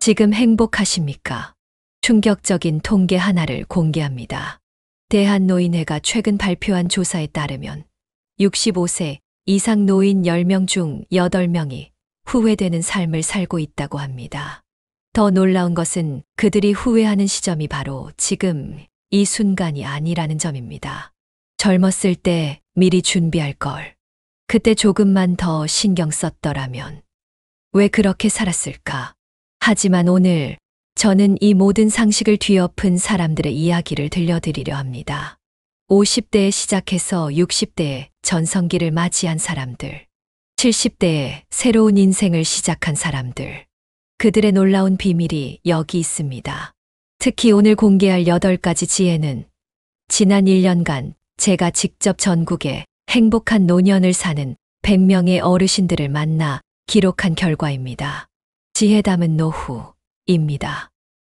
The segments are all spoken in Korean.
지금 행복하십니까? 충격적인 통계 하나를 공개합니다. 대한노인회가 최근 발표한 조사에 따르면 65세 이상 노인 10명 중 8명이 후회되는 삶을 살고 있다고 합니다. 더 놀라운 것은 그들이 후회하는 시점이 바로 지금 이 순간이 아니라는 점입니다. 젊었을 때 미리 준비할 걸. 그때 조금만 더 신경 썼더라면. 왜 그렇게 살았을까? 하지만 오늘 저는 이 모든 상식을 뒤엎은 사람들의 이야기를 들려드리려 합니다. 50대에 시작해서 60대에 전성기를 맞이한 사람들, 70대에 새로운 인생을 시작한 사람들, 그들의 놀라운 비밀이 여기 있습니다. 특히 오늘 공개할 8가지 지혜는 지난 1년간 제가 직접 전국에 행복한 노년을 사는 100명의 어르신들을 만나 기록한 결과입니다. 지혜 담은 노후입니다.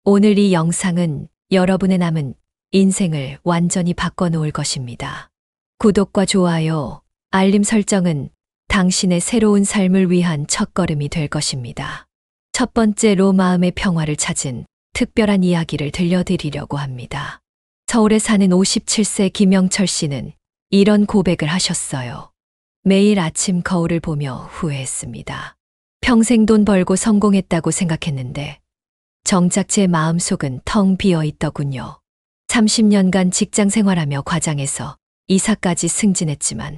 오늘 이 영상은 여러분의 남은 인생을 완전히 바꿔놓을 것입니다. 구독과 좋아요, 알림 설정은 당신의 새로운 삶을 위한 첫걸음이 될 것입니다. 첫 번째로 마음의 평화를 찾은 특별한 이야기를 들려드리려고 합니다. 서울에 사는 57세 김영철 씨는 이런 고백을 하셨어요. 매일 아침 거울을 보며 후회했습니다. 평생 돈 벌고 성공했다고 생각했는데 정작 제 마음속은 텅 비어 있더군요. 30년간 직장 생활하며 과장해서 이사까지 승진했지만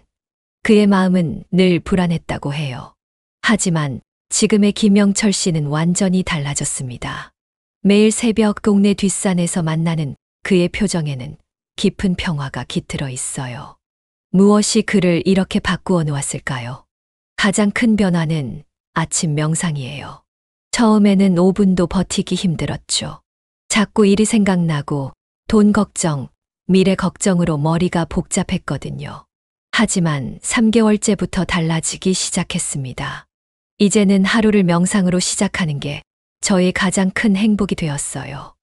그의 마음은 늘 불안했다고 해요. 하지만 지금의 김영철 씨는 완전히 달라졌습니다. 매일 새벽 동네 뒷산에서 만나는 그의 표정에는 깊은 평화가 깃들어 있어요. 무엇이 그를 이렇게 바꾸어 놓았을까요? 가장 큰 변화는 아침 명상이에요. 처음에는 5분도 버티기 힘들었죠. 자꾸 일이 생각나고 돈 걱정, 미래 걱정으로 머리가 복잡했거든요. 하지만 3개월째부터 달라지기 시작했습니다. 이제는 하루를 명상으로 시작하는 게 저의 가장 큰 행복이 되었어요.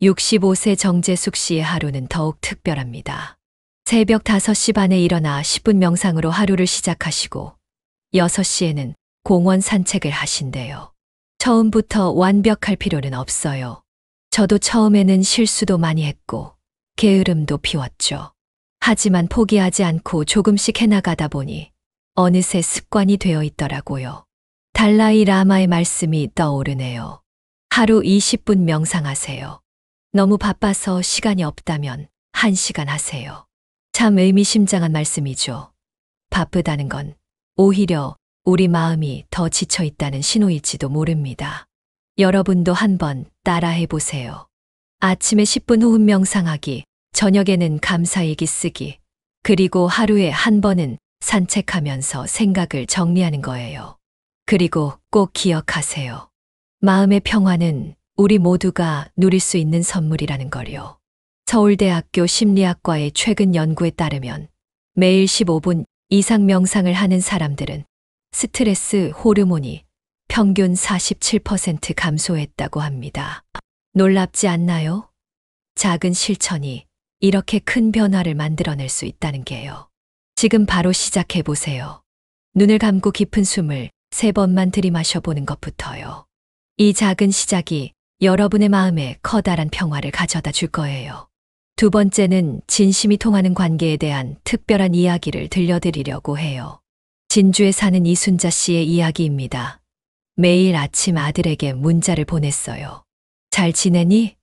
65세 정재숙 씨의 하루는 더욱 특별합니다. 새벽 5시 반에 일어나 10분 명상으로 하루를 시작하시고 6시에는 공원 산책을 하신대요. 처음부터 완벽할 필요는 없어요. 저도 처음에는 실수도 많이 했고 게으름도 피웠죠. 하지만 포기하지 않고 조금씩 해나가다 보니 어느새 습관이 되어 있더라고요. 달라이 라마의 말씀이 떠오르네요. 하루 20분 명상하세요. 너무 바빠서 시간이 없다면 1시간 하세요. 참 의미심장한 말씀이죠. 바쁘다는 건 오히려 우리 마음이 더 지쳐 있다는 신호일지도 모릅니다. 여러분도 한번 따라해 보세요. 아침에 10분 호흡 명상하기, 저녁에는 감사일기 쓰기, 그리고 하루에 한 번은 산책하면서 생각을 정리하는 거예요. 그리고 꼭 기억하세요. 마음의 평화는 우리 모두가 누릴 수 있는 선물이라는 걸요. 서울대학교 심리학과의 최근 연구에 따르면 매일 15분 이상 명상을 하는 사람들은 스트레스 호르몬이 평균 47% 감소했다고 합니다. 놀랍지 않나요? 작은 실천이 이렇게 큰 변화를 만들어낼 수 있다는 게요. 지금 바로 시작해 보세요. 눈을 감고 깊은 숨을 3번만 들이마셔 보는 것부터요. 이 작은 시작이 여러분의 마음에 커다란 평화를 가져다 줄 거예요. 두 번째는 진심이 통하는 관계에 대한 특별한 이야기를 들려드리려고 해요. 진주에 사는 이순자 씨의 이야기입니다. 매일 아침 아들에게 문자를 보냈어요. 잘 지내니?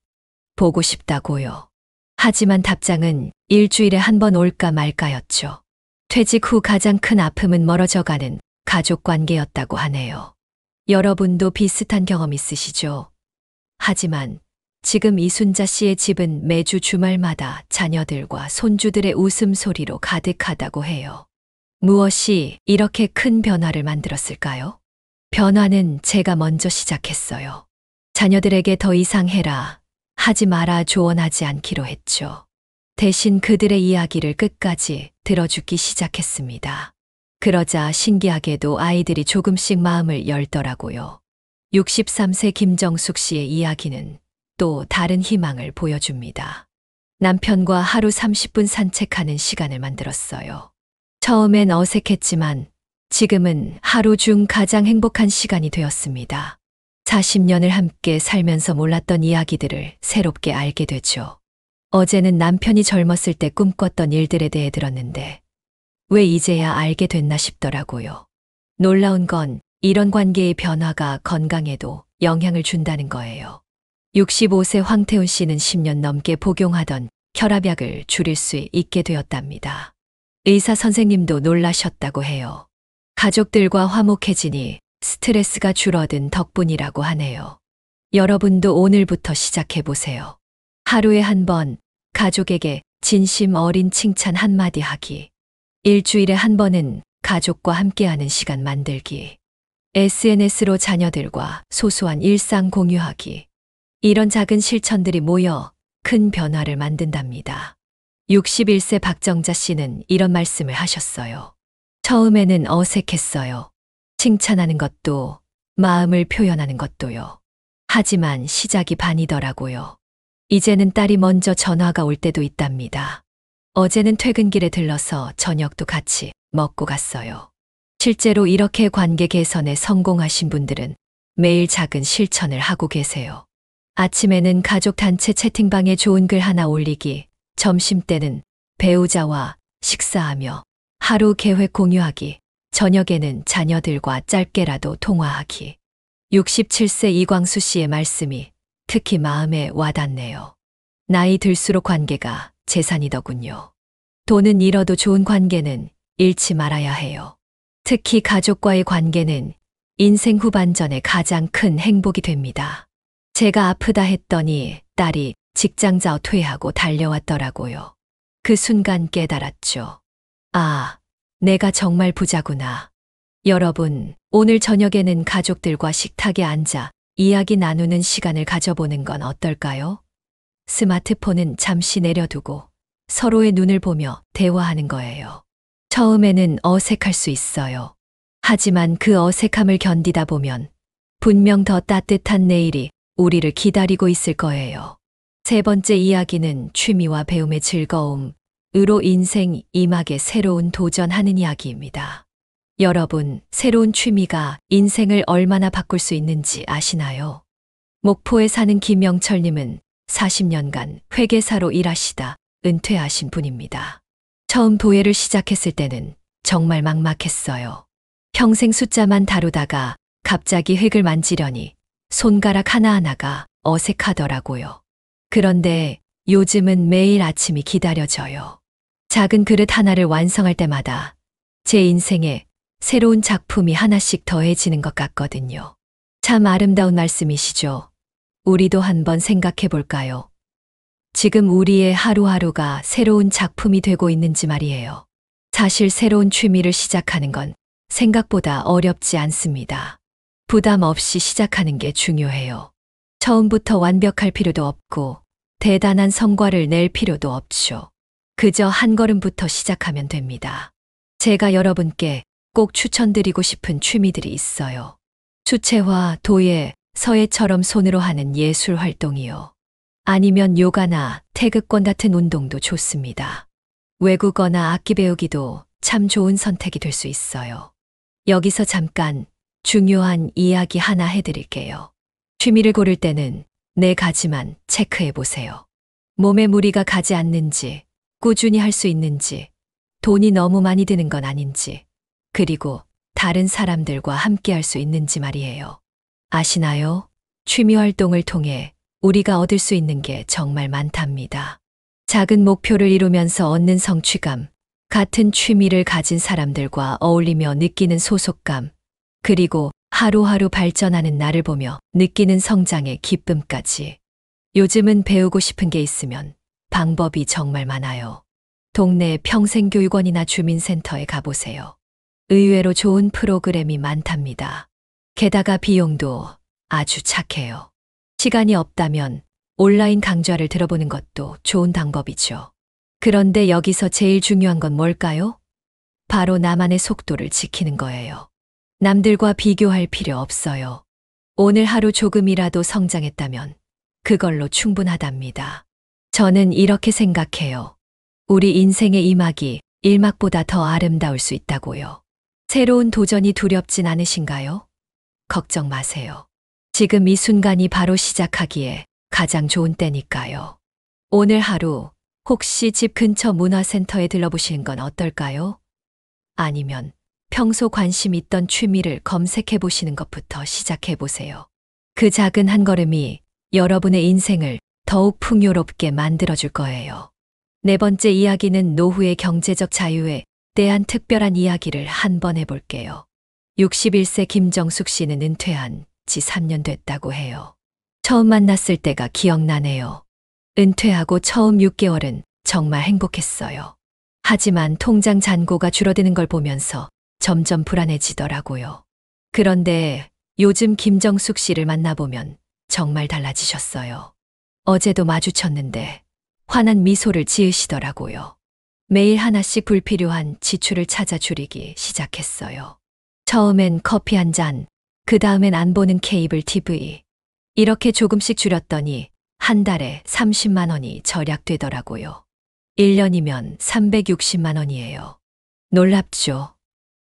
보고 싶다고요. 하지만 답장은 일주일에 한 번 올까 말까였죠. 퇴직 후 가장 큰 아픔은 멀어져가는 가족 관계였다고 하네요. 여러분도 비슷한 경험 있으시죠? 하지만 지금 이순자 씨의 집은 매주 주말마다 자녀들과 손주들의 웃음소리로 가득하다고 해요. 무엇이 이렇게 큰 변화를 만들었을까요? 변화는 제가 먼저 시작했어요. 자녀들에게 더 이상 해라, 하지 마라 조언하지 않기로 했죠. 대신 그들의 이야기를 끝까지 들어주기 시작했습니다. 그러자 신기하게도 아이들이 조금씩 마음을 열더라고요. 63세 김정숙 씨의 이야기는 또 다른 희망을 보여줍니다. 남편과 하루 30분 산책하는 시간을 만들었어요. 처음엔 어색했지만 지금은 하루 중 가장 행복한 시간이 되었습니다. 40년을 함께 살면서 몰랐던 이야기들을 새롭게 알게 되죠. 어제는 남편이 젊었을 때 꿈꿨던 일들에 대해 들었는데 왜 이제야 알게 됐나 싶더라고요. 놀라운 건 이런 관계의 변화가 건강에도 영향을 준다는 거예요. 65세 황태훈 씨는 10년 넘게 복용하던 혈압약을 줄일 수 있게 되었답니다. 의사 선생님도 놀라셨다고 해요. 가족들과 화목해지니 스트레스가 줄어든 덕분이라고 하네요. 여러분도 오늘부터 시작해보세요. 하루에 한 번 가족에게 진심 어린 칭찬 한마디 하기. 일주일에 한 번은 가족과 함께하는 시간 만들기. SNS로 자녀들과 소소한 일상 공유하기. 이런 작은 실천들이 모여 큰 변화를 만든답니다. 61세 박정자 씨는 이런 말씀을 하셨어요. 처음에는 어색했어요. 칭찬하는 것도, 마음을 표현하는 것도요. 하지만 시작이 반이더라고요. 이제는 딸이 먼저 전화가 올 때도 있답니다. 어제는 퇴근길에 들러서 저녁도 같이 먹고 갔어요. 실제로 이렇게 관계 개선에 성공하신 분들은 매일 작은 실천을 하고 계세요. 아침에는 가족 단체 채팅방에 좋은 글 하나 올리기, 점심때는 배우자와 식사하며 하루 계획 공유하기, 저녁에는 자녀들과 짧게라도 통화하기. 67세 이광수 씨의 말씀이 특히 마음에 와닿네요. 나이 들수록 관계가 재산이더군요. 돈은 잃어도 좋은 관계는 잃지 말아야 해요. 특히 가족과의 관계는 인생 후반전에 가장 큰 행복이 됩니다. 제가 아프다 했더니 딸이 직장자업 퇴하고 달려왔더라고요. 그 순간 깨달았죠. 아, 내가 정말 부자구나. 여러분, 오늘 저녁에는 가족들과 식탁에 앉아 이야기 나누는 시간을 가져보는 건 어떨까요? 스마트폰은 잠시 내려두고 서로의 눈을 보며 대화하는 거예요. 처음에는 어색할 수 있어요. 하지만 그 어색함을 견디다 보면 분명 더 따뜻한 내일이 우리를 기다리고 있을 거예요. 세 번째 이야기는 취미와 배움의 즐거움으로 인생 이막에 새로운 도전하는 이야기입니다. 여러분, 새로운 취미가 인생을 얼마나 바꿀 수 있는지 아시나요? 목포에 사는 김영철님은 40년간 회계사로 일하시다 은퇴하신 분입니다. 처음 도예를 시작했을 때는 정말 막막했어요. 평생 숫자만 다루다가 갑자기 흙을 만지려니 손가락 하나하나가 어색하더라고요. 그런데 요즘은 매일 아침이 기다려져요. 작은 그릇 하나를 완성할 때마다 제 인생에 새로운 작품이 하나씩 더해지는 것 같거든요. 참 아름다운 말씀이시죠. 우리도 한번 생각해 볼까요? 지금 우리의 하루하루가 새로운 작품이 되고 있는지 말이에요. 사실 새로운 취미를 시작하는 건 생각보다 어렵지 않습니다. 부담 없이 시작하는 게 중요해요. 처음부터 완벽할 필요도 없고 대단한 성과를 낼 필요도 없죠. 그저 한 걸음부터 시작하면 됩니다. 제가 여러분께 꼭 추천드리고 싶은 취미들이 있어요. 수채화, 도예, 서예처럼 손으로 하는 예술 활동이요. 아니면 요가나 태극권 같은 운동도 좋습니다. 외국어나 악기 배우기도 참 좋은 선택이 될 수 있어요. 여기서 잠깐 중요한 이야기 하나 해드릴게요. 취미를 고를 때는 4가지만 체크해 보세요. 몸에 무리가 가지 않는지, 꾸준히 할 수 있는지, 돈이 너무 많이 드는 건 아닌지, 그리고 다른 사람들과 함께 할 수 있는지 말이에요. 아시나요? 취미 활동을 통해 우리가 얻을 수 있는 게 정말 많답니다. 작은 목표를 이루면서 얻는 성취감, 같은 취미를 가진 사람들과 어울리며 느끼는 소속감, 그리고 하루하루 발전하는 나를 보며 느끼는 성장의 기쁨까지. 요즘은 배우고 싶은 게 있으면 방법이 정말 많아요. 동네 평생교육원이나 주민센터에 가보세요. 의외로 좋은 프로그램이 많답니다. 게다가 비용도 아주 착해요. 시간이 없다면 온라인 강좌를 들어보는 것도 좋은 방법이죠. 그런데 여기서 제일 중요한 건 뭘까요? 바로 나만의 속도를 지키는 거예요. 남들과 비교할 필요 없어요. 오늘 하루 조금이라도 성장했다면 그걸로 충분하답니다. 저는 이렇게 생각해요. 우리 인생의 이막이 1막보다 더 아름다울 수 있다고요. 새로운 도전이 두렵진 않으신가요? 걱정 마세요. 지금 이 순간이 바로 시작하기에 가장 좋은 때니까요. 오늘 하루 혹시 집 근처 문화센터에 들러보시는 건 어떨까요? 아니면 평소 관심 있던 취미를 검색해 보시는 것부터 시작해 보세요. 그 작은 한 걸음이 여러분의 인생을 더욱 풍요롭게 만들어줄 거예요. 네 번째 이야기는 노후의 경제적 자유에 대한 특별한 이야기를 한번 해볼게요. 61세 김정숙 씨는 은퇴한 지 3년 됐다고 해요. 처음 만났을 때가 기억나네요. 은퇴하고 처음 6개월은 정말 행복했어요. 하지만 통장 잔고가 줄어드는 걸 보면서 점점 불안해지더라고요. 그런데 요즘 김정숙 씨를 만나보면 정말 달라지셨어요. 어제도 마주쳤는데 환한 미소를 지으시더라고요. 매일 하나씩 불필요한 지출을 찾아 줄이기 시작했어요. 처음엔 커피 한 잔, 그 다음엔 안 보는 케이블 TV. 이렇게 조금씩 줄였더니 한 달에 30만 원이 절약되더라고요. 1년이면 360만 원이에요. 놀랍죠?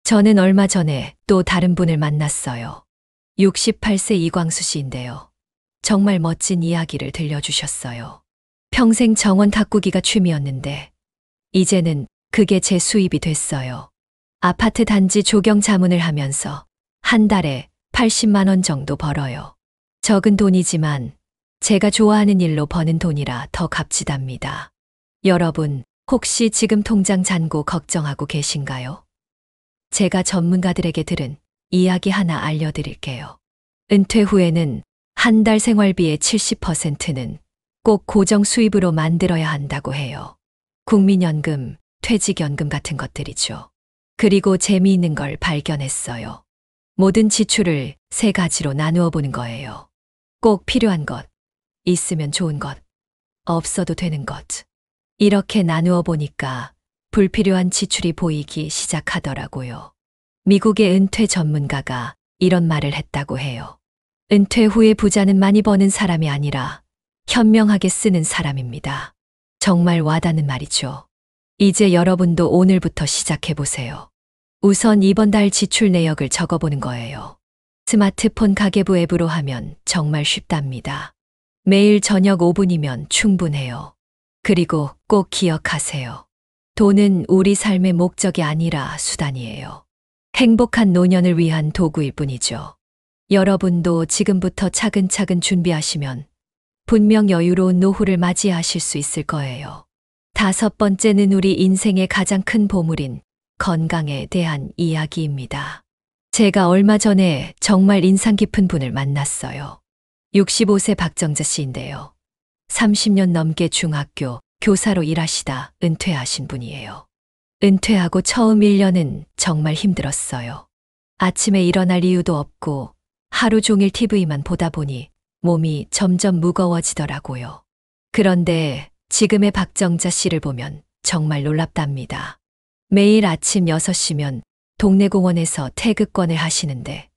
저는 얼마 전에 또 다른 분을 만났어요. 68세 이광수 씨인데요. 정말 멋진 이야기를 들려주셨어요. 평생 정원 가꾸기가 취미였는데 이제는 그게 제 수입이 됐어요. 아파트 단지 조경 자문을 하면서 한 달에 80만 원 정도 벌어요. 적은 돈이지만 제가 좋아하는 일로 버는 돈이라 더 값지답니다. 여러분, 혹시 지금 통장 잔고 걱정하고 계신가요? 제가 전문가들에게 들은 이야기 하나 알려드릴게요. 은퇴 후에는 한 달 생활비의 70%는 꼭 고정 수입으로 만들어야 한다고 해요. 국민연금, 퇴직연금 같은 것들이죠. 그리고 재미있는 걸 발견했어요. 모든 지출을 세 가지로 나누어 보는 거예요. 꼭 필요한 것, 있으면 좋은 것, 없어도 되는 것. 이렇게 나누어 보니까 불필요한 지출이 보이기 시작하더라고요. 미국의 은퇴 전문가가 이런 말을 했다고 해요. 은퇴 후의 부자는 많이 버는 사람이 아니라 현명하게 쓰는 사람입니다. 정말 와닿는 말이죠. 이제 여러분도 오늘부터 시작해 보세요. 우선 이번 달 지출 내역을 적어보는 거예요. 스마트폰 가계부 앱으로 하면 정말 쉽답니다. 매일 저녁 5분이면 충분해요. 그리고 꼭 기억하세요. 돈은 우리 삶의 목적이 아니라 수단이에요. 행복한 노년을 위한 도구일 뿐이죠. 여러분도 지금부터 차근차근 준비하시면 분명 여유로운 노후를 맞이하실 수 있을 거예요. 다섯 번째는 우리 인생의 가장 큰 보물인 건강에 대한 이야기입니다. 제가 얼마 전에 정말 인상 깊은 분을 만났어요. 65세 박정자 씨인데요. 30년 넘게 중학교 교사로 일하시다 은퇴하신 분이에요. 은퇴하고 처음 1년은 정말 힘들었어요. 아침에 일어날 이유도 없고 하루 종일 TV만 보다 보니 몸이 점점 무거워지더라고요. 그런데 지금의 박정자 씨를 보면 정말 놀랍답니다. 매일 아침 6시면 동네 공원에서 태극권을 하시는데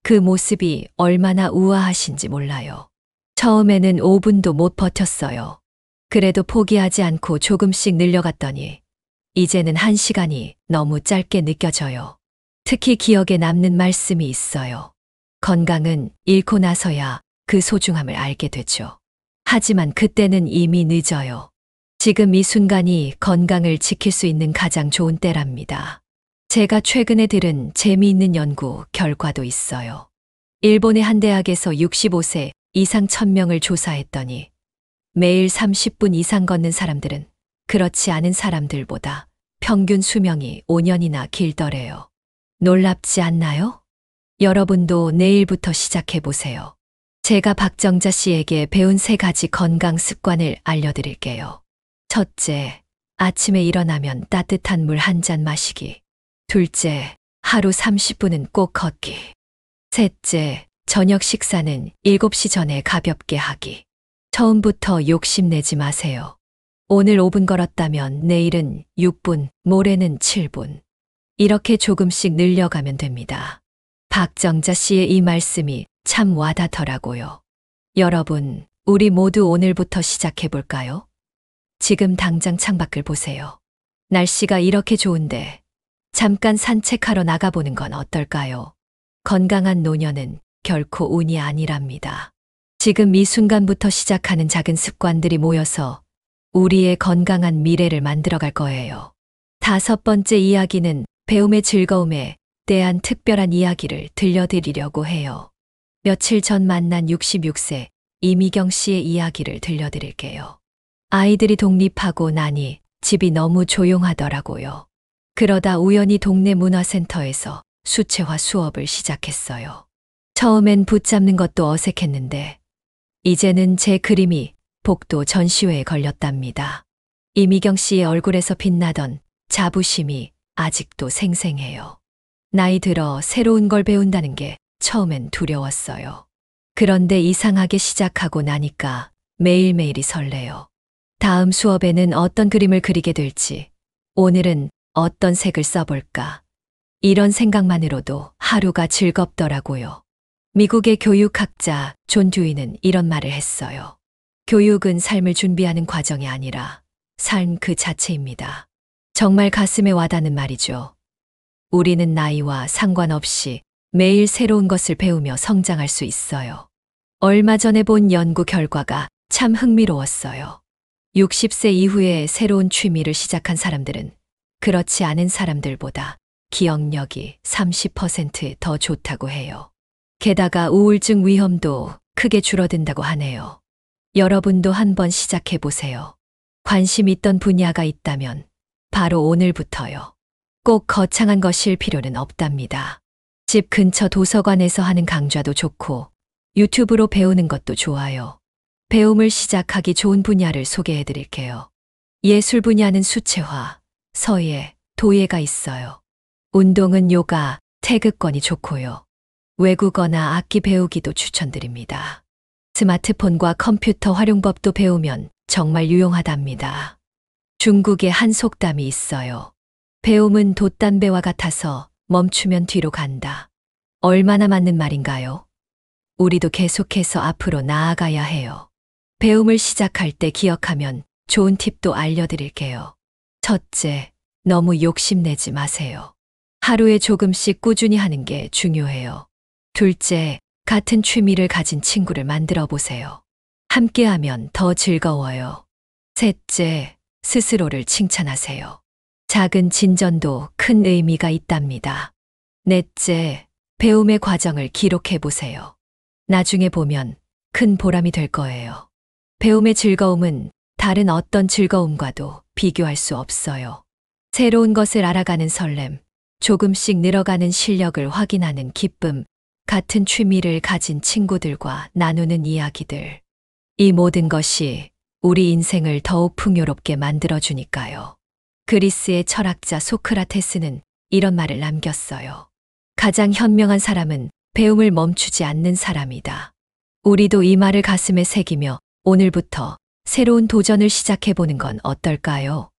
그 모습이 얼마나 우아하신지 몰라요. 처음에는 5분도 못 버텼어요. 그래도 포기하지 않고 조금씩 늘려갔더니 이제는 1시간이 너무 짧게 느껴져요. 특히 기억에 남는 말씀이 있어요. 건강은 잃고 나서야 그 소중함을 알게 되죠. 하지만 그때는 이미 늦어요. 지금 이 순간이 건강을 지킬 수 있는 가장 좋은 때랍니다. 제가 최근에 들은 재미있는 연구 결과도 있어요. 일본의 한 대학에서 65세 이상 1000명을 조사했더니 매일 30분 이상 걷는 사람들은 그렇지 않은 사람들보다 평균 수명이 5년이나 길더래요. 놀랍지 않나요? 여러분도 내일부터 시작해 보세요. 제가 박정자 씨에게 배운 3가지 건강 습관을 알려드릴게요. 첫째, 아침에 일어나면 따뜻한 물 한 잔 마시기. 둘째, 하루 30분은 꼭 걷기. 셋째, 저녁 식사는 7시 전에 가볍게 하기. 처음부터 욕심내지 마세요. 오늘 5분 걸었다면 내일은 6분, 모레는 7분. 이렇게 조금씩 늘려가면 됩니다. 박정자 씨의 이 말씀이 참 와닿더라고요. 여러분, 우리 모두 오늘부터 시작해 볼까요? 지금 당장 창밖을 보세요. 날씨가 이렇게 좋은데 잠깐 산책하러 나가보는 건 어떨까요? 건강한 노년은 결코 운이 아니랍니다. 지금 이 순간부터 시작하는 작은 습관들이 모여서 우리의 건강한 미래를 만들어갈 거예요. 5번째 이야기는 배움의 즐거움에 대한 특별한 이야기를 들려드리려고 해요. 며칠 전 만난 66세 이미경 씨의 이야기를 들려드릴게요. 아이들이 독립하고 나니 집이 너무 조용하더라고요. 그러다 우연히 동네 문화센터에서 수채화 수업을 시작했어요. 처음엔 붙잡는 것도 어색했는데 이제는 제 그림이 복도 전시회에 걸렸답니다. 이미경 씨의 얼굴에서 빛나던 자부심이 아직도 생생해요. 나이 들어 새로운 걸 배운다는 게 처음엔 두려웠어요. 그런데 이상하게 시작하고 나니까 매일매일이 설레요. 다음 수업에는 어떤 그림을 그리게 될지, 오늘은 어떤 색을 써볼까. 이런 생각만으로도 하루가 즐겁더라고요. 미국의 교육학자 존 듀이는 이런 말을 했어요. 교육은 삶을 준비하는 과정이 아니라 삶 그 자체입니다. 정말 가슴에 와닿는 말이죠. 우리는 나이와 상관없이 매일 새로운 것을 배우며 성장할 수 있어요. 얼마 전에 본 연구 결과가 참 흥미로웠어요. 60세 이후에 새로운 취미를 시작한 사람들은 그렇지 않은 사람들보다 기억력이 30% 더 좋다고 해요. 게다가 우울증 위험도 크게 줄어든다고 하네요. 여러분도 한번 시작해 보세요. 관심 있던 분야가 있다면 바로 오늘부터요. 꼭 거창한 것일 필요는 없답니다. 집 근처 도서관에서 하는 강좌도 좋고 유튜브로 배우는 것도 좋아요. 배움을 시작하기 좋은 분야를 소개해 드릴게요. 예술 분야는 수채화, 서예, 도예가 있어요. 운동은 요가, 태극권이 좋고요. 외국어나 악기 배우기도 추천드립니다. 스마트폰과 컴퓨터 활용법도 배우면 정말 유용하답니다. 중국의 한 속담이 있어요. 배움은 돛담배와 같아서 멈추면 뒤로 간다. 얼마나 맞는 말인가요? 우리도 계속해서 앞으로 나아가야 해요. 배움을 시작할 때 기억하면 좋은 팁도 알려드릴게요. 첫째, 너무 욕심내지 마세요. 하루에 조금씩 꾸준히 하는 게 중요해요. 둘째, 같은 취미를 가진 친구를 만들어 보세요. 함께하면 더 즐거워요. 셋째, 스스로를 칭찬하세요. 작은 진전도 큰 의미가 있답니다. 넷째, 배움의 과정을 기록해 보세요. 나중에 보면 큰 보람이 될 거예요. 배움의 즐거움은 다른 어떤 즐거움과도 비교할 수 없어요. 새로운 것을 알아가는 설렘, 조금씩 늘어가는 실력을 확인하는 기쁨, 같은 취미를 가진 친구들과 나누는 이야기들. 이 모든 것이 우리 인생을 더욱 풍요롭게 만들어주니까요. 그리스의 철학자 소크라테스는 이런 말을 남겼어요. 가장 현명한 사람은 배움을 멈추지 않는 사람이다. 우리도 이 말을 가슴에 새기며 오늘부터 새로운 도전을 시작해보는 건 어떨까요?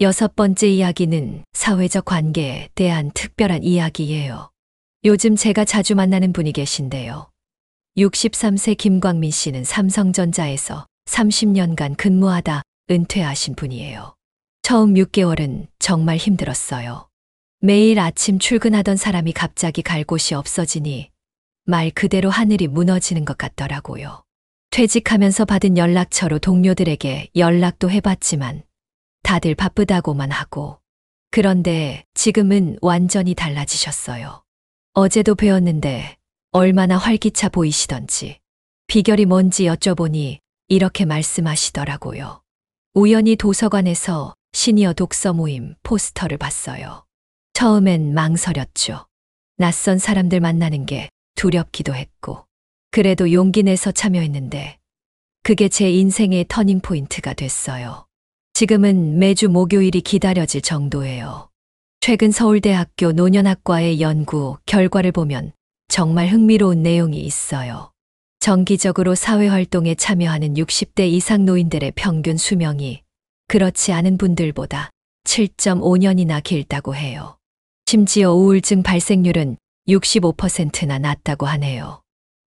6번째 이야기는 사회적 관계에 대한 특별한 이야기예요. 요즘 제가 자주 만나는 분이 계신데요. 63세 김광민 씨는 삼성전자에서 30년간 근무하다 은퇴하신 분이에요. 처음 6개월은 정말 힘들었어요. 매일 아침 출근하던 사람이 갑자기 갈 곳이 없어지니 말 그대로 하늘이 무너지는 것 같더라고요. 퇴직하면서 받은 연락처로 동료들에게 연락도 해봤지만 다들 바쁘다고만 하고, 그런데 지금은 완전히 달라지셨어요. 어제도 뵈었는데 얼마나 활기차 보이시던지 비결이 뭔지 여쭤보니 이렇게 말씀하시더라고요. 우연히 도서관에서 시니어 독서 모임 포스터를 봤어요. 처음엔 망설였죠. 낯선 사람들 만나는 게 두렵기도 했고, 그래도 용기 내서 참여했는데 그게 제 인생의 터닝 포인트가 됐어요. 지금은 매주 목요일이 기다려질 정도예요. 최근 서울대학교 노년학과의 연구 결과를 보면 정말 흥미로운 내용이 있어요. 정기적으로 사회활동에 참여하는 60대 이상 노인들의 평균 수명이 그렇지 않은 분들보다 7.5년이나 길다고 해요. 심지어 우울증 발생률은 65%나 낮다고 하네요.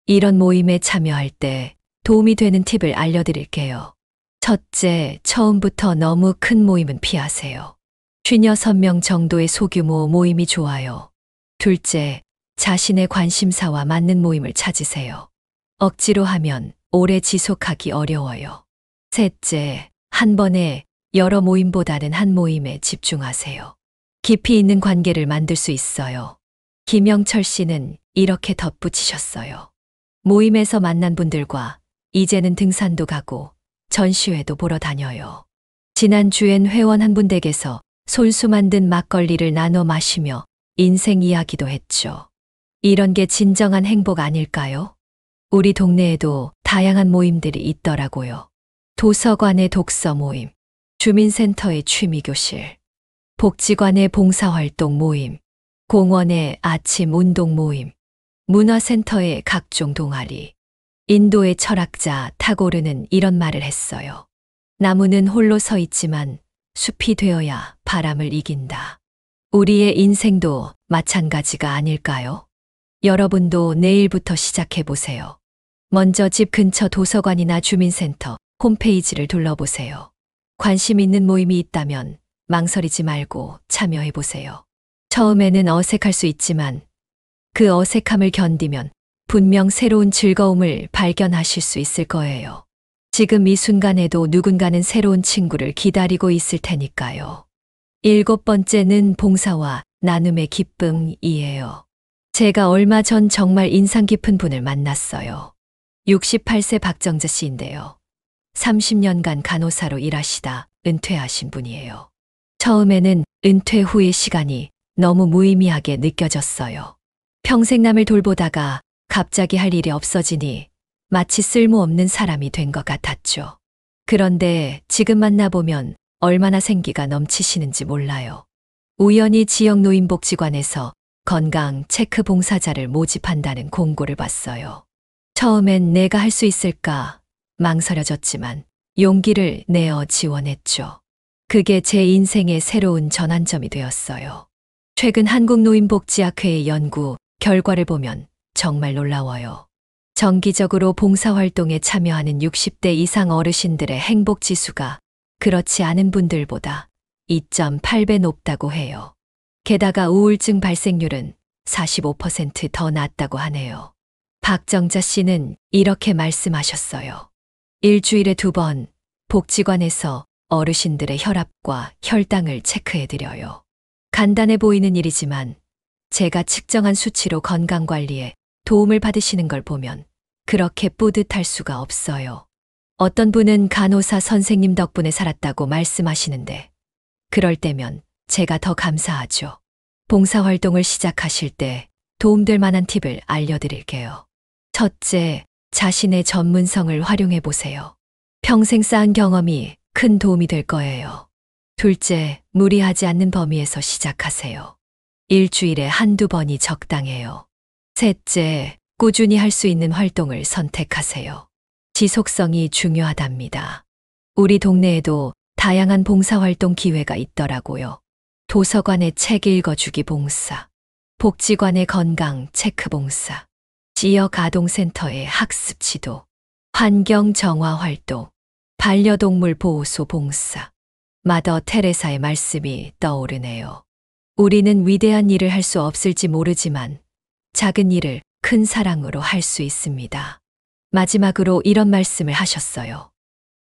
이런 모임에 참여할 때 도움이 되는 팁을 알려드릴게요. 첫째, 처음부터 너무 큰 모임은 피하세요. 56명 정도의 소규모 모임이 좋아요. 둘째, 자신의 관심사와 맞는 모임을 찾으세요. 억지로 하면 오래 지속하기 어려워요. 셋째, 한 번에 여러 모임보다는 한 모임에 집중하세요. 깊이 있는 관계를 만들 수 있어요. 김영철 씨는 이렇게 덧붙이셨어요. 모임에서 만난 분들과 이제는 등산도 가고 전시회도 보러 다녀요. 지난주엔 회원 한 분 댁에서 손수 만든 막걸리를 나눠 마시며 인생 이야기도 했죠. 이런 게 진정한 행복 아닐까요? 우리 동네에도 다양한 모임들이 있더라고요. 도서관의 독서 모임, 주민센터의 취미교실, 복지관의 봉사활동 모임, 공원의 아침 운동 모임, 문화센터의 각종 동아리. 인도의 철학자 타고르는 이런 말을 했어요. 나무는 홀로 서 있지만 숲이 되어야 바람을 이긴다. 우리의 인생도 마찬가지가 아닐까요? 여러분도 내일부터 시작해 보세요. 먼저 집 근처 도서관이나 주민센터 홈페이지를 둘러보세요. 관심 있는 모임이 있다면 망설이지 말고 참여해 보세요. 처음에는 어색할 수 있지만 그 어색함을 견디면 분명 새로운 즐거움을 발견하실 수 있을 거예요. 지금 이 순간에도 누군가는 새로운 친구를 기다리고 있을 테니까요. 7번째는 봉사와 나눔의 기쁨이에요. 제가 얼마 전 정말 인상 깊은 분을 만났어요. 68세 박정자 씨인데요. 30년간 간호사로 일하시다 은퇴하신 분이에요. 처음에는 은퇴 후의 시간이 너무 무의미하게 느껴졌어요. 평생 남을 돌보다가 갑자기 할 일이 없어지니 마치 쓸모없는 사람이 된 것 같았죠. 그런데 지금 만나보면 얼마나 생기가 넘치시는지 몰라요. 우연히 지역 노인복지관에서 건강 체크 봉사자를 모집한다는 공고를 봤어요. 처음엔 내가 할 수 있을까 망설여졌지만 용기를 내어 지원했죠. 그게 제 인생의 새로운 전환점이 되었어요. 최근 한국노인복지학회의 연구 결과를 보면 정말 놀라워요. 정기적으로 봉사활동에 참여하는 60대 이상 어르신들의 행복지수가 그렇지 않은 분들보다 2.8배 높다고 해요. 게다가 우울증 발생률은 45% 더 낮다고 하네요. 박정자 씨는 이렇게 말씀하셨어요. 일주일에 2번 복지관에서 어르신들의 혈압과 혈당을 체크해드려요. 간단해 보이는 일이지만 제가 측정한 수치로 건강관리에 도움을 받으시는 걸 보면 그렇게 뿌듯할 수가 없어요. 어떤 분은 간호사 선생님 덕분에 살았다고 말씀하시는데 그럴 때면 제가 더 감사하죠. 봉사활동을 시작하실 때 도움될 만한 팁을 알려드릴게요. 첫째, 자신의 전문성을 활용해 보세요. 평생 쌓은 경험이 큰 도움이 될 거예요. 둘째, 무리하지 않는 범위에서 시작하세요. 일주일에 1~2번이 적당해요. 셋째, 꾸준히 할 수 있는 활동을 선택하세요. 지속성이 중요하답니다. 우리 동네에도 다양한 봉사활동 기회가 있더라고요. 도서관의 책 읽어주기 봉사, 복지관의 건강 체크 봉사, 지역 아동센터의 학습 지도, 환경 정화 활동, 반려동물 보호소 봉사. 마더 테레사의 말씀이 떠오르네요. 우리는 위대한 일을 할 수 없을지 모르지만 작은 일을 큰 사랑으로 할 수 있습니다. 마지막으로 이런 말씀을 하셨어요.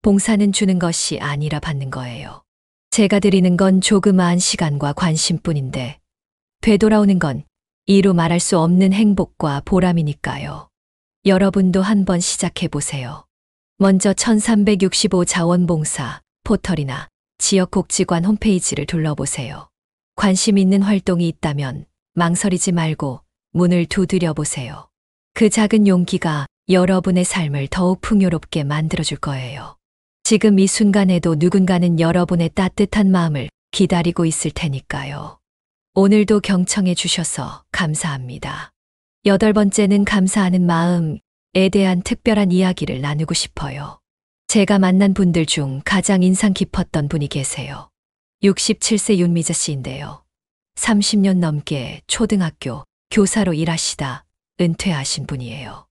봉사는 주는 것이 아니라 받는 거예요. 제가 드리는 건 조그마한 시간과 관심뿐인데 되돌아오는 건 이루 말할 수 없는 행복과 보람이니까요. 여러분도 한번 시작해 보세요. 먼저 1365 자원봉사 포털이나 지역복지관 홈페이지를 둘러보세요. 관심 있는 활동이 있다면 망설이지 말고 문을 두드려 보세요. 그 작은 용기가 여러분의 삶을 더욱 풍요롭게 만들어줄 거예요. 지금 이 순간에도 누군가는 여러분의 따뜻한 마음을 기다리고 있을 테니까요. 오늘도 경청해 주셔서 감사합니다. 8번째는 감사하는 마음에 대한 특별한 이야기를 나누고 싶어요. 제가 만난 분들 중 가장 인상 깊었던 분이 계세요. 67세 윤미자 씨인데요. 30년 넘게 초등학교 교사로 일하시다 은퇴하신 분이에요.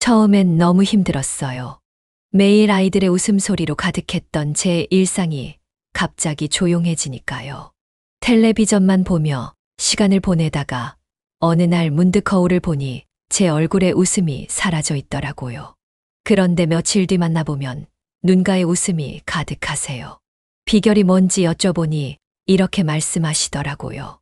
처음엔 너무 힘들었어요. 매일 아이들의 웃음소리로 가득했던 제 일상이 갑자기 조용해지니까요. 텔레비전만 보며 시간을 보내다가 어느 날 문득 거울을 보니 제 얼굴에 웃음이 사라져 있더라고요. 그런데 며칠 뒤 만나보면 눈가에 웃음이 가득하세요. 비결이 뭔지 여쭤보니 이렇게 말씀하시더라고요.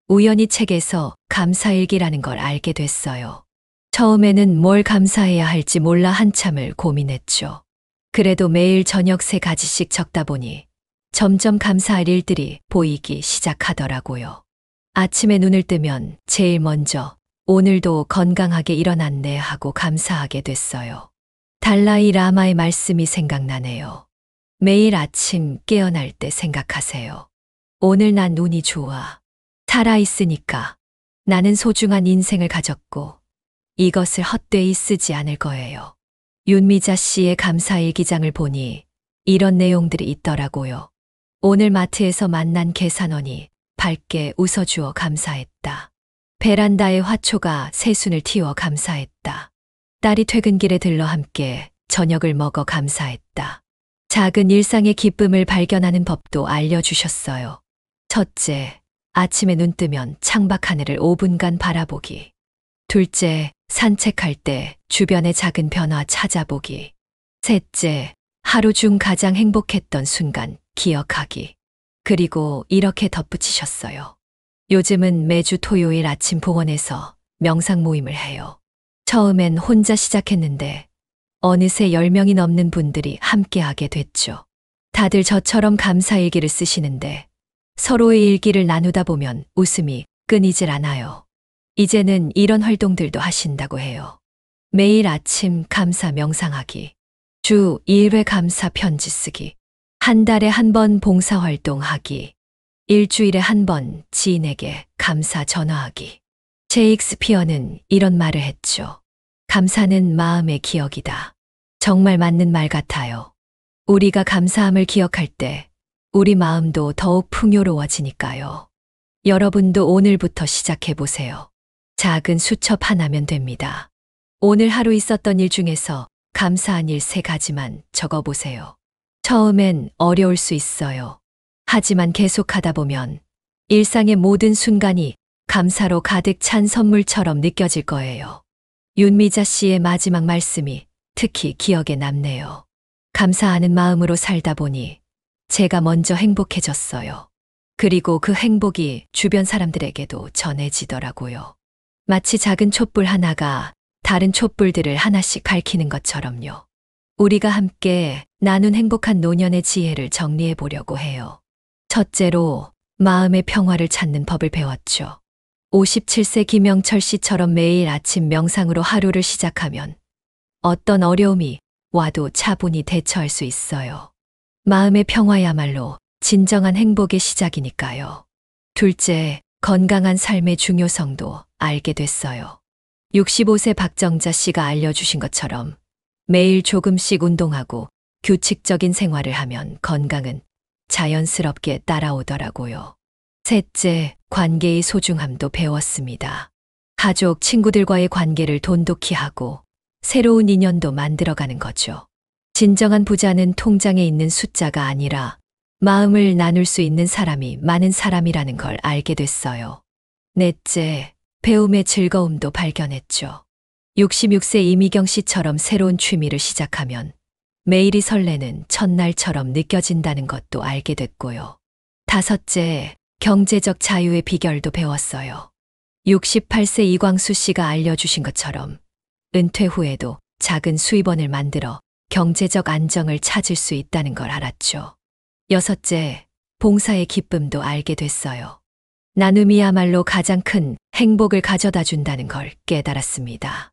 우연히 책에서 감사일기라는 걸 알게 됐어요. 처음에는 뭘 감사해야 할지 몰라 한참을 고민했죠. 그래도 매일 저녁 3가지씩 적다 보니 점점 감사할 일들이 보이기 시작하더라고요. 아침에 눈을 뜨면 제일 먼저 오늘도 건강하게 일어났네 하고 감사하게 됐어요. 달라이 라마의 말씀이 생각나네요. 매일 아침 깨어날 때 생각하세요. 오늘 난 운이 좋아. 살아있으니까. 나는 소중한 인생을 가졌고 이것을 헛되이 쓰지 않을 거예요. 윤미자 씨의 감사일기장을 보니 이런 내용들이 있더라고요. 오늘 마트에서 만난 계산원이 밝게 웃어주어 감사했다. 베란다에 화초가 새순을 틔워 감사했다. 딸이 퇴근길에 들러 함께 저녁을 먹어 감사했다. 작은 일상의 기쁨을 발견하는 법도 알려주셨어요. 첫째, 아침에 눈 뜨면 창밖 하늘을 5분간 바라보기. 둘째, 산책할 때 주변의 작은 변화 찾아보기. 셋째, 하루 중 가장 행복했던 순간 기억하기. 그리고 이렇게 덧붙이셨어요. 요즘은 매주 토요일 아침 봉원에서 명상 모임을 해요. 처음엔 혼자 시작했는데 어느새 10명이 넘는 분들이 함께하게 됐죠. 다들 저처럼 감사일기를 쓰시는데 서로의 일기를 나누다 보면 웃음이 끊이질 않아요. 이제는 이런 활동들도 하신다고 해요. 매일 아침 감사 명상하기, 주 1회 감사 편지 쓰기, 한 달에 한 번 봉사활동하기, 일주일에 한 번 지인에게 감사 전화하기. 셰익스피어는 이런 말을 했죠. 감사는 마음의 기억이다. 정말 맞는 말 같아요. 우리가 감사함을 기억할 때 우리 마음도 더욱 풍요로워지니까요. 여러분도 오늘부터 시작해 보세요. 작은 수첩 하나면 됩니다. 오늘 하루 있었던 일 중에서 감사한 일 3가지만 적어보세요. 처음엔 어려울 수 있어요. 하지만 계속하다 보면 일상의 모든 순간이 감사로 가득 찬 선물처럼 느껴질 거예요. 윤미자 씨의 마지막 말씀이 특히 기억에 남네요. 감사하는 마음으로 살다 보니 제가 먼저 행복해졌어요. 그리고 그 행복이 주변 사람들에게도 전해지더라고요. 마치 작은 촛불 하나가 다른 촛불들을 하나씩 밝히는 것처럼요. 우리가 함께 나눈 행복한 노년의 지혜를 정리해 보려고 해요. 첫째로 마음의 평화를 찾는 법을 배웠죠. 57세 김영철 씨처럼 매일 아침 명상으로 하루를 시작하면 어떤 어려움이 와도 차분히 대처할 수 있어요. 마음의 평화야말로 진정한 행복의 시작이니까요. 둘째, 건강한 삶의 중요성도 알게 됐어요. 65세 박정자 씨가 알려주신 것처럼 매일 조금씩 운동하고 규칙적인 생활을 하면 건강은 자연스럽게 따라오더라고요. 셋째, 관계의 소중함도 배웠습니다. 가족, 친구들과의 관계를 돈독히 하고 새로운 인연도 만들어가는 거죠. 진정한 부자는 통장에 있는 숫자가 아니라 마음을 나눌 수 있는 사람이 많은 사람이라는 걸 알게 됐어요. 넷째, 배움의 즐거움도 발견했죠. 66세 이미경 씨처럼 새로운 취미를 시작하면 매일이 설레는 첫날처럼 느껴진다는 것도 알게 됐고요. 다섯째, 경제적 자유의 비결도 배웠어요. 68세 이광수 씨가 알려주신 것처럼 은퇴 후에도 작은 수입원을 만들어 경제적 안정을 찾을 수 있다는 걸 알았죠. 여섯째, 봉사의 기쁨도 알게 됐어요. 나눔이야말로 가장 큰 행복을 가져다 준다는 걸 깨달았습니다.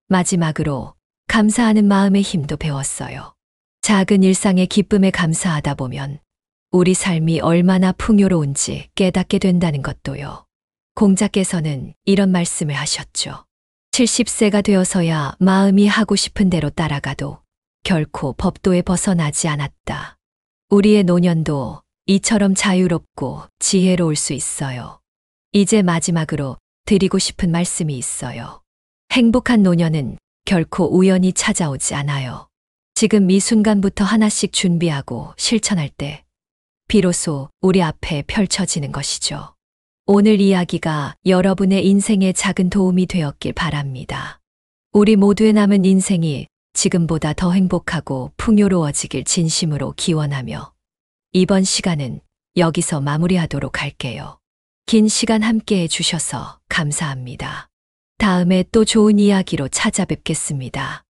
마지막으로 감사하는 마음의 힘도 배웠어요. 작은 일상의 기쁨에 감사하다 보면 우리 삶이 얼마나 풍요로운지 깨닫게 된다는 것도요. 공자께서는 이런 말씀을 하셨죠. 70세가 되어서야 마음이 하고 싶은 대로 따라가도 결코 법도에 벗어나지 않았다. 우리의 노년도 이처럼 자유롭고 지혜로울 수 있어요. 이제 마지막으로 드리고 싶은 말씀이 있어요. 행복한 노년은 결코 우연히 찾아오지 않아요. 지금 이 순간부터 하나씩 준비하고 실천할 때 비로소 우리 앞에 펼쳐지는 것이죠. 오늘 이야기가 여러분의 인생에 작은 도움이 되었길 바랍니다. 우리 모두의 남은 인생이 지금보다 더 행복하고 풍요로워지길 진심으로 기원하며 이번 시간은 여기서 마무리하도록 할게요. 긴 시간 함께 해주셔서 감사합니다. 다음에 또 좋은 이야기로 찾아뵙겠습니다.